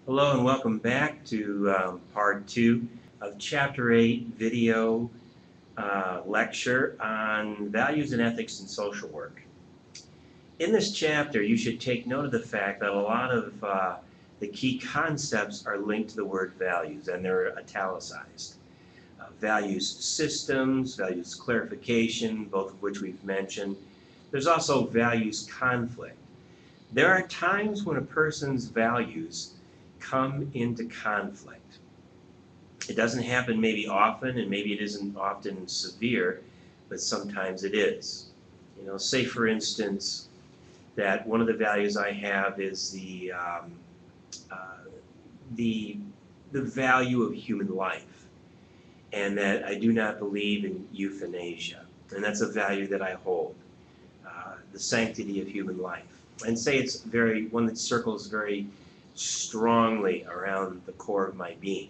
Hello and welcome back to part 2 of Chapter 8 video lecture on values and ethics in social work. In this chapter, you should take note of the fact that a lot of the key concepts are linked to the word values, and they're italicized. Values systems, values clarification, both of which we've mentioned. There's also values conflict. There are times when a person's values come into conflict. It doesn't happen maybe often, and maybe it isn't often severe, but sometimes it is. Say for instance that one of the values I have is the value of human life, and that I do not believe in euthanasia, and that's a value that I hold. The sanctity of human life, and say it's one that circles very strongly around the core of my being.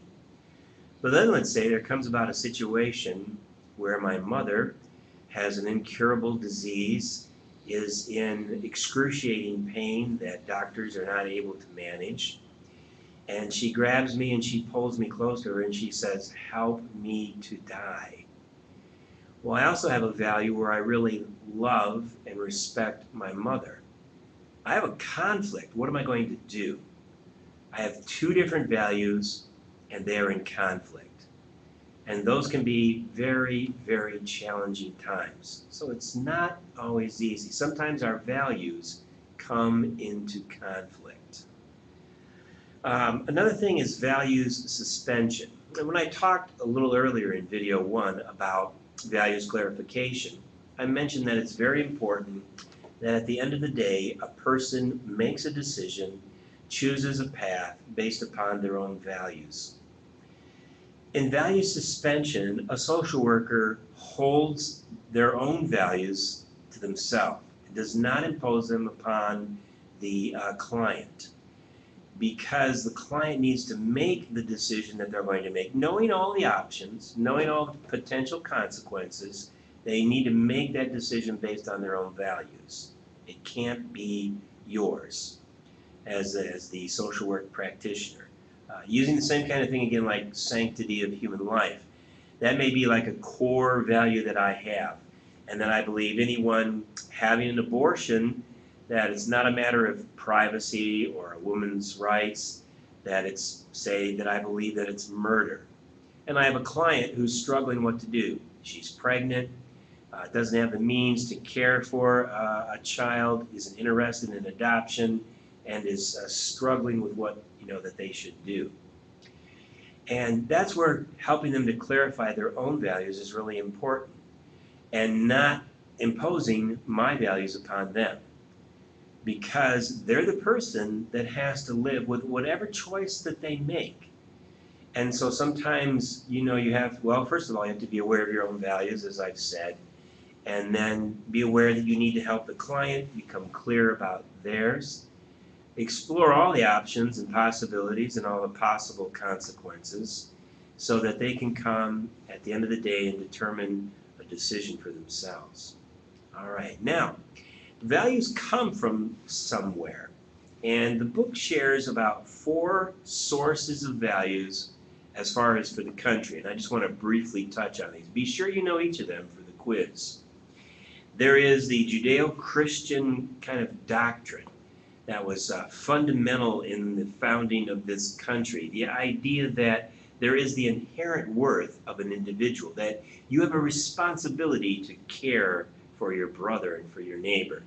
But then let's say there comes about a situation where my mother has an incurable disease, is in excruciating pain that doctors are not able to manage, and she grabs me and she pulls me close to her and she says, "Help me to die." Well, I also have a value where I really love and respect my mother. I have a conflict. What am I going to do? I have two different values, and they're in conflict. And those can be very, very challenging times. So it's not always easy. Sometimes our values come into conflict. Another thing is values suspension. And when I talked a little earlier in video 1 about values clarification, I mentioned that it's very important that at the end of the day, a person makes a decision, chooses a path based upon their own values. In value suspension, a social worker holds their own values to themselves. It does not impose them upon the client, because the client needs to make the decision that they're going to make. Knowing all the options, knowing all the potential consequences, they need to make that decision based on their own values. It can't be yours as the social work practitioner. Using the same kind of thing again, like sanctity of human life. That may be like a core value that I have, and that I believe anyone having an abortion, that it's not a matter of privacy or a woman's rights, that it's, say, that I believe that it's murder. And I have a client who's struggling what to do. She's pregnant, doesn't have the means to care for a child, isn't interested in adoption, and is struggling with what that they should do. And that's where helping them to clarify their own values is really important, and not imposing my values upon them, because they're the person that has to live with whatever choice that they make. And so sometimes you have, well, first of all, you have to be aware of your own values, as I've said, and then be aware that you need to help the client become clear about theirs. Explore all the options and possibilities and all the possible consequences so that they can come at the end of the day and determine a decision for themselves. All right, now, values come from somewhere, and the book shares about 4 sources of values as far as for the country, and I just want to briefly touch on these. Be sure you know each of them for the quiz. There is the Judeo-Christian kind of doctrine that was fundamental in the founding of this country. The idea that there is the inherent worth of an individual, that you have a responsibility to care for your brother and for your neighbor.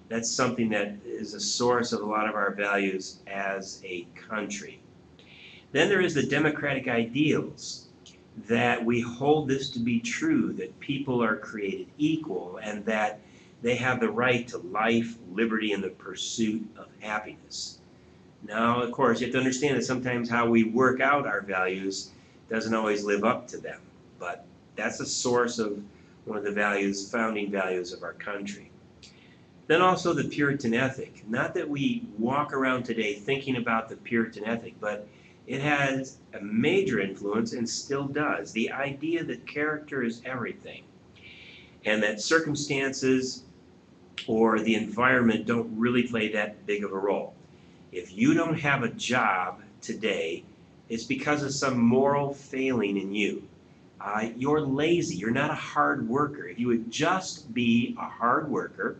That's something that is a source of a lot of our values as a country. Then there is the democratic ideals, that we hold this to be true, that people are created equal and that they have the right to life, liberty, and the pursuit of happiness. Now, of course, you have to understand that sometimes how we work out our values doesn't always live up to them, but that's a source of one of the values, founding values of our country. Then also the Puritan ethic. Not that we walk around today thinking about the Puritan ethic, but it has a major influence and still does. The idea that character is everything, and that circumstances or the environment don't really play that big of a role. If you don't have a job today, it's because of some moral failing in you. You're lazy. You're not a hard worker. If you would just be a hard worker,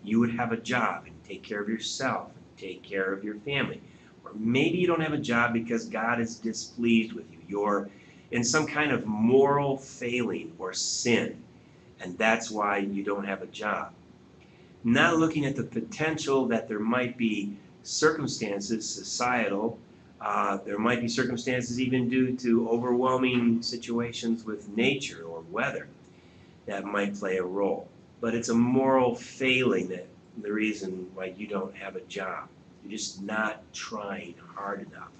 you would have a job and take care of yourself and take care of your family. Or maybe you don't have a job because God is displeased with you. You're in some kind of moral failing or sin, and that's why you don't have a job. Not looking at the potential that there might be circumstances, societal, there might be circumstances even due to overwhelming situations with nature or weather that might play a role. But it's a moral failing that the reason why you don't have a job. You're just not trying hard enough.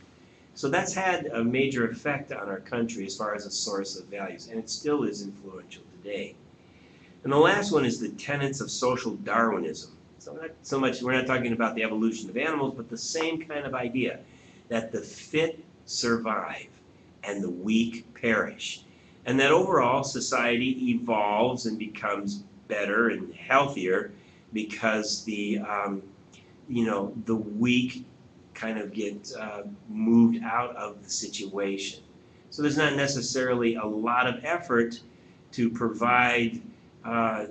So that's had a major effect on our country as far as a source of values, and it still is influential today. And the last one is the tenets of social Darwinism. So not so much, we're not talking about the evolution of animals, but the same kind of idea that the fit survive and the weak perish. And that overall society evolves and becomes better and healthier because the weak kind of get moved out of the situation. So there's not necessarily a lot of effort to provide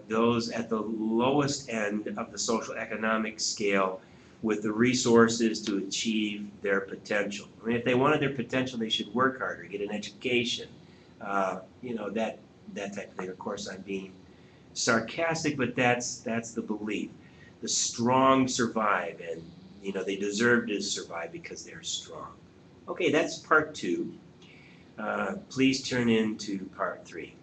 those at the lowest end of the social economic scale with the resources to achieve their potential. I mean, if they wanted their potential, they should work harder, get an education, that type of thing. Of course, I'm being sarcastic, but that's the belief. The strong survive, and they deserve to survive because they're strong. Okay, that's part 2. Please turn in to part 3.